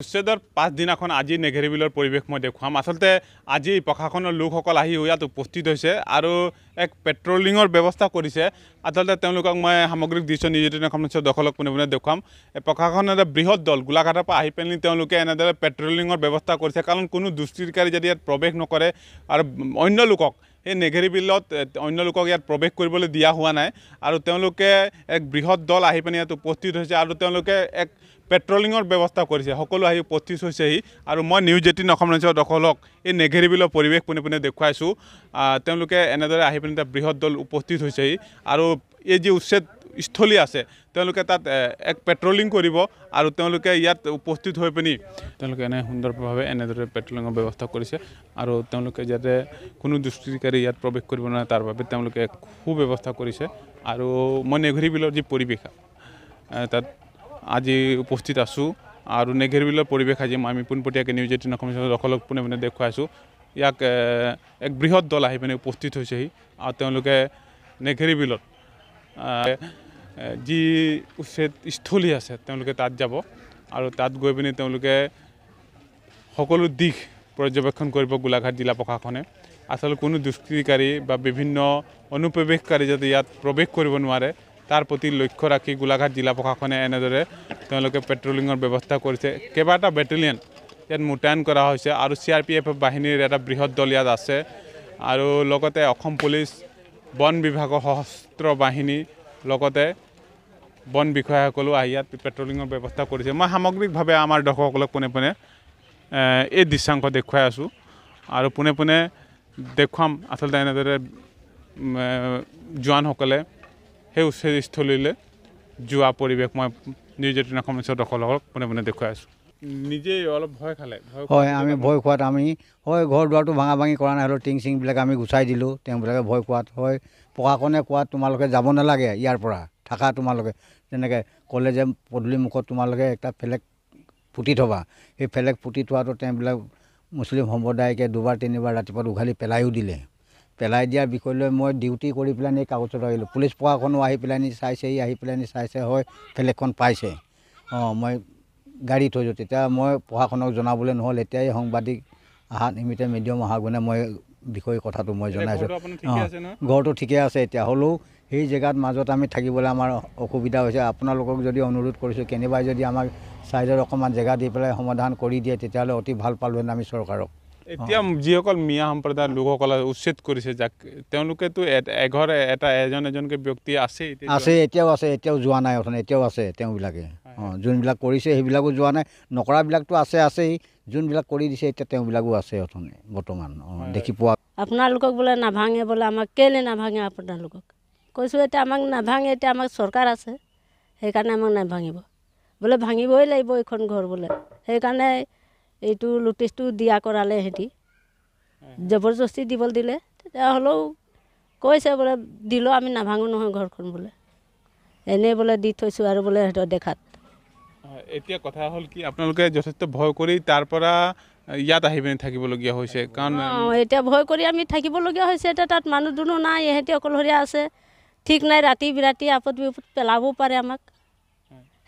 উচ্ছেদৰ পাঁচদিনাখন আজি নেঘেৰি বিলৰ পৰিৱেশ মই দেখুৱাম। আচলতে আজি প্ৰশাসনৰ লোকসকল আহি ইয়াত উপস্থিত হৈছে আৰু এক পেট্ৰলিঙৰ ব্যৱস্থা কৰিছে। আচলতে তেওঁলোকক মই সামগ্ৰিক দৃশ্য নিউজ18 অসমৰ দখলক পোনে দেখুৱাম। প্ৰশাসনৰ এটা বৃহৎ দল গোলাঘাটৰ পৰা আহি পেলাই তেওঁলোকে এনেদৰে পেট্ৰলিঙৰ ব্যৱস্থা কৰিছে, কাৰণ কোনো দুষ্কৃতিকাৰী যদি ইয়াত প্ৰৱেশ নকৰে আৰু অন্য লোকক এই নেঘেৰি বিলত অন্য লোকক ইয়াত প্ৰৱেশ কৰিবলৈ দিয়া হোৱা নাই। আৰু তেওঁলোকে এক বৃহৎ দল আহি পেলাই ইয়াত উপস্থিত হৈছে আৰু তেওঁলোকে এক পেট্ৰলিঙৰ ব্যৱস্থা কৰিছে। সকলো আহি উপস্থিত হৈছেহি আৰু মই নিউজ18 অসম দখলক এই নেঘেৰি বিলৰ পৰিৱেশ পোনে দেখুৱাইছোঁ। তেওঁলোকে এনেদৰে আহি পেলাই এটা বৃহৎ দল উপস্থিত হৈছেহি আৰু এই যি উচ্ছেদ স্থলী আছে তেওঁলোকে তাত এক পেট্ৰলিং কৰিব আৰু তেওঁলোকে ইয়াত উপস্থিত হৈ পিনি তেওঁলোকে এনে সুন্দৰভাৱে এনেদৰে পেট্ৰলিঙৰ ব্যৱস্থা কৰিছে আৰু তেওঁলোকে যাতে কোনো দুষ্কৃতিকাৰী ইয়াত প্ৰৱেশ কৰিব নোৱাৰে তাৰ বাবে তেওঁলোকে সুব্যৱস্থা কৰিছে। আৰু মই নেঘেৰি বিলৰ যি পৰিৱেশ তাত আজি উপস্থিত আছোঁ আৰু নেঘেৰি বিলৰ পৰিৱেশ আজি আমি পোনপটীয়াকৈ নিউজ18 অসমৰ দখলক পোনে দেখুৱাইছোঁ। ইয়াক এক বৃহৎ দল আহি পিনে উপস্থিত হৈছেহি আৰু তেওঁলোকে নেঘেৰি বিলত যি উচ্ছেদ স্থলী আছে তেওঁলোকে তাত যাব আৰু তাত গৈ পিনি তেওঁলোকে সকলো দিশ পৰ্যবেক্ষণ কৰিব। গোলাঘাট জিলা প্ৰশাসনে আচলতে কোনো দুষ্কৃতিকাৰী বা বিভিন্ন অনুপ্ৰৱেশকাৰী যাতে ইয়াত প্ৰৱেশ কৰিব নোৱাৰে তাৰ প্ৰতি লক্ষ্য ৰাখি গোলাঘাট জিলা প্ৰশাসনে এনেদৰে তেওঁলোকে পেট্ৰলিঙৰ ব্যৱস্থা কৰিছে। কেইবাটা বেটেলিয়ন ইয়াত মোতায়েন কৰা হৈছে আৰু CRPF বাহিনীৰ এটা বৃহৎ দল ইয়াত আছে আৰু লগতে অসম পুলিচ, বন বিভাগৰ সশস্ত্ৰ বাহিনী, লগতে বন বিষয়াসকলো আহি ইয়াত পেট্ৰলিঙৰ ব্যৱস্থা কৰিছে। মই সামগ্ৰিকভাৱে আমাৰ দৰ্শকসকলক পোনে এই দৃশ্যাংশ দেখুৱাই আছোঁ আৰু পোনে দেখুৱাম। আচলতে এনেদৰে জোৱানসকলে সেই উচ্ছেদস্থলীলৈ যোৱা পৰিৱেশ মই নিউজ18 অসমৰ দৰ্শকক পোনে দেখুৱাই আছোঁ। নিজেই অলপ ভয় খালে? হয়, আমি ভয় খোৱাত আমি ঘৰ দুৱাৰটো ভাঙি কৰা নাই হ'লেও টিং চিংবিলাক আমি গুচাই দিলোঁ। তেওঁবিলাকে ভয় খোৱাত প্ৰশাসনে কোৱাত তোমালোকে যাব নালাগে, ইয়াৰ পৰা থাকা তোমালোকে তেনেকৈ ক'লে যে পদূলি মুখত তোমালোকে একটা ফ্লেগ পুতি থবা। সেই ফ্লেগ পুতি থোৱাটো তেওঁবিলাক মুছলিম সম্প্ৰদায়কে দুবাৰ তিনিবাৰ ৰাতিপুৱা উঘালি পেলাইও দিলে। পেলাই দিয়াৰ বিষয় লৈ মই ডিউটি কৰি পেলাই কাগজত আহিলোঁ। পুলিচ প্ৰশাসনো আহি পেলাই চাইছেহি, আহি পেলাই চাইছে ফ্লেগখন পাইছে। মই গাড়ী থৈছোঁ। তেতিয়া মই প্ৰশাসনক জনাবলৈ নহ'ল। এতিয়াই সাংবাদিক অহা নিমিত্তে মিডিয়াম অহা গুণে মই বিষয়ে কথাটো মই জনাইছোঁ। ঘৰটো ঠিকে আছে এতিয়া, হ'লেও সেই জেগাত মাজত আমি থাকিবলৈ আমাৰ অসুবিধা হৈছে। আপোনালোকক যদি অনুৰোধ কৰিছোঁ, কেনিবাই যদি আমাক ছাইডত অকণমান জেগা দি পেলাই সমাধান কৰি দিয়ে তেতিয়াহ'লে অতি ভাল পালোহেঁতেন আমি চৰকাৰক। এতিয়া যিসকল মিয়া সম্প্ৰদায়ৰ লোকসকলে উচ্ছেদ কৰিছে যাক, তেওঁলোকেতো এজনকৈ ব্যক্তি আছে, এতিয়াও আছে, এতিয়াও যোৱা নাই অথনি, এতিয়াও আছে তেওঁবিলাকে। যোনবিলাক কৰিছে সেইবিলাকো যোৱা নাই, নকৰাবিলাকতো আছেই। যোনবিলাক কৰি দিছে এতিয়া তেওঁবিলাকো আছে অথনি বৰ্তমান দেখি পোৱা। আপোনালোকক বোলে নাভাঙে, বোলে আমাক কেলৈ নাভাঙে আপোনালোকক? কৈছোঁ এতিয়া আমাক নাভাঙে, এতিয়া আমাক চৰকাৰ আছে সেইকাৰণে আমাক নাভাঙিব। বোলে ভাঙিবই লাগিব এইখন ঘৰ বোলে, সেইকাৰণে এইটো নটিচটো দিয়া কৰালে সিহঁতি জবৰদস্তি দিবলৈ দিলে। তেতিয়া হ'লেও কৈছে বোলে দিলেও আমি নাভাঙো নহয় ঘৰখন বোলে, এনেই বোলে দি থৈছোঁ আৰু বোলে সিহঁতৰ দেখাত। এতিয়া কথা হ'ল কি, আপোনালোকে যথেষ্ট ভয় কৰি তাৰ পৰা ইয়াত আহি পিনে থাকিবলগীয়া হৈছে, কাৰণ এতিয়া ভয় কৰি আমি থাকিবলগীয়া হৈছে। এতিয়া তাত মানুহ দুনুহ নাই, ইহঁতি অকলশৰীয়া আছে, ঠিক নাই, ৰাতি বিৰাতি আপদ বিপদ পেলাবও পাৰে আমাক।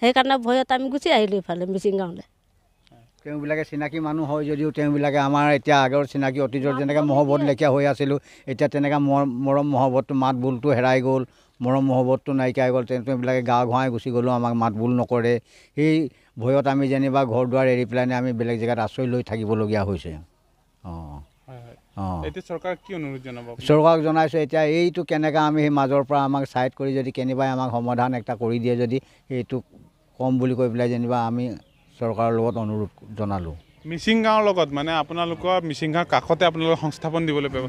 সেইকাৰণে ভয়ত আমি গুচি আহিলোঁ ইফালে মিচিং গাঁৱলৈ। তেওঁবিলাকে চিনাকি মানুহ হয় যদিও তেওঁবিলাকে আমাৰ এতিয়া আগৰ চিনাকি অতীজৰ যেনেকৈ মহব্বত লেখীয়া হৈ আছিলোঁ, এতিয়া তেনেকৈ মৰম মহব্বতটো, মাত বোলটো হেৰাই গ'ল, মৰম মহব্বতটো নাইকিয়া হৈ গ'ল। তেওঁবিলাকে গা ঘঁৰাই গুচি গ'লেও আমাক মাত বোল নকৰে। সেই ভয়ত আমি যেনিবা ঘৰ দুৱাৰ এৰি পেলাই আমি বেলেগ জেগাত আশ্ৰয় লৈ থাকিবলগীয়া হৈছে। চৰকাৰক কি অনুৰোধ জনাব? চৰকাৰক জনাইছোঁ এতিয়া এইটো কেনেকৈ আমি সেই মাজৰ পৰা আমাক ছাইড কৰি যদি কেনিবাই আমাক সমাধান এটা কৰি দিয়ে, যদি সেইটো কম বুলি কৈ পেলাই যেনিবা আমি চৰকাৰৰ লগত অনুৰোধ জনালোঁ। মিচিং গাঁৱৰ লগত মানে আপোনালোকৰ মিচিং গাঁৱৰ কাষতে আপোনালোকৰ সংস্থাপন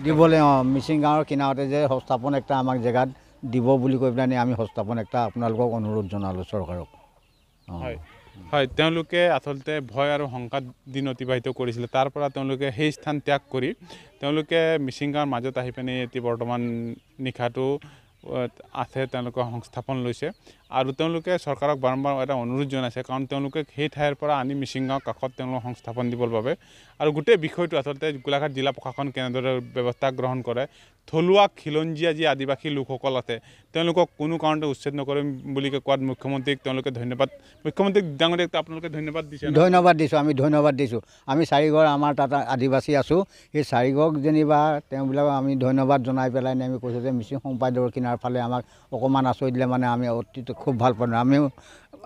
দিবলৈ মিচিং গাঁৱৰ কিনাৰতে যে সংস্থাপন একটা আমাক জেগাত দিব বুলি কৈ পেলাই আমি সংস্থাপন একটা আপোনালোকক অনুৰোধ জনালোঁ চৰকাৰক। হয়, তেওঁলোকে আচলতে ভয় আৰু শংকাত দিন অতিবাহিত কৰিছিলে। তাৰ পৰা তেওঁলোকে সেই স্থান ত্যাগ কৰি তেওঁলোকে মিচিং গাঁৱৰ মাজত আহি পিনে এতিয়া বৰ্তমান নিশাটো আছে, তেওঁলোকৰ সংস্থাপন লৈছে আৰু তেওঁলোকে চৰকাৰক বাৰম্বাৰ এটা অনুৰোধ জনাইছে কাৰণ তেওঁলোকে সেই ঠাইৰ পৰা আনি মিচিং গাঁৱৰ কাষত তেওঁলোকক সংস্থাপন দিবৰ বাবে আৰু গোটেই বিষয়টো আচলতে গোলাঘাট জিলা প্ৰশাসন কেনেদৰে ব্যৱস্থা গ্ৰহণ কৰে থলুৱা খিলঞ্জীয়া যি আদিবাসী লোকসকল আছে তেওঁলোকক কোনো কাৰণতে উচ্ছেদ নকৰিম বুলি কোৱাত মুখ্যমন্ত্ৰীক তেওঁলোকে ধন্যবাদ মুখ্যমন্ত্ৰীক ডাঙৰীয়াক আপোনালোকে ধন্যবাদ দিছে ধন্যবাদ দিছোঁ আমি ধন্যবাদ দিছোঁ আমি চাৰিঘৰ আমাৰ তাত আদিবাসী আছোঁ সেই চাৰিঘৰক যেনিবা তেওঁবিলাকক আমি ধন্যবাদ জনাই পেলাই আমি কৈছোঁ যে মিচিং সম্প্ৰদায়ৰ কিনাৰ ফালে আমাক অকণমান আচৰি দিলে মানে আমি অতি খুব ভাল পাওঁ আমিও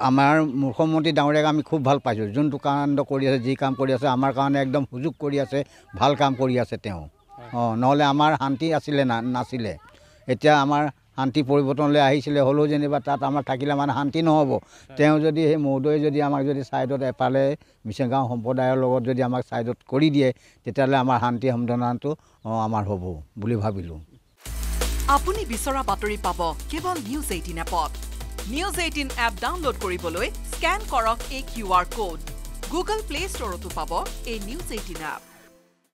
আমাৰ মুখ্যমন্ত্ৰী ডাঙৰীয়াক আমি খুব ভাল পাইছোঁ যোনটো কাণ্ড কৰি আছে যি কাম কৰি আছে আমাৰ কাৰণে একদম সুযোগ কৰি আছে ভাল কাম কৰি আছে তেওঁ নহ'লে আমাৰ শান্তি আছিলে নাছিলে এতিয়া আমাৰ শান্তি পৰিৱৰ্তনলৈ আহিছিলে হ'লেও যেনিবা তাত আমাৰ থাকিলে মানে শান্তি নহ'ব তেওঁ যদি সেই মহোদয়ে যদি আমাক যদি ছাইডত এফালে মিচিং গাঁও সম্প্ৰদায়ৰ লগত যদি আমাক ছাইডত কৰি দিয়ে তেতিয়াহ'লে আমাৰ শান্তি সমাধানটো আমাৰ হ'ব বুলি ভাবিলোঁ আপুনি বিচৰা বাতৰি পাব কেৱল নিউজ 18 এপত নিউজ 18 এপ ডাউনলোড কৰিবলৈ স্কেন কৰক এই QR কোড গুগল প্লে ষ্টৰতো পাব এই নিউজ 18 এপ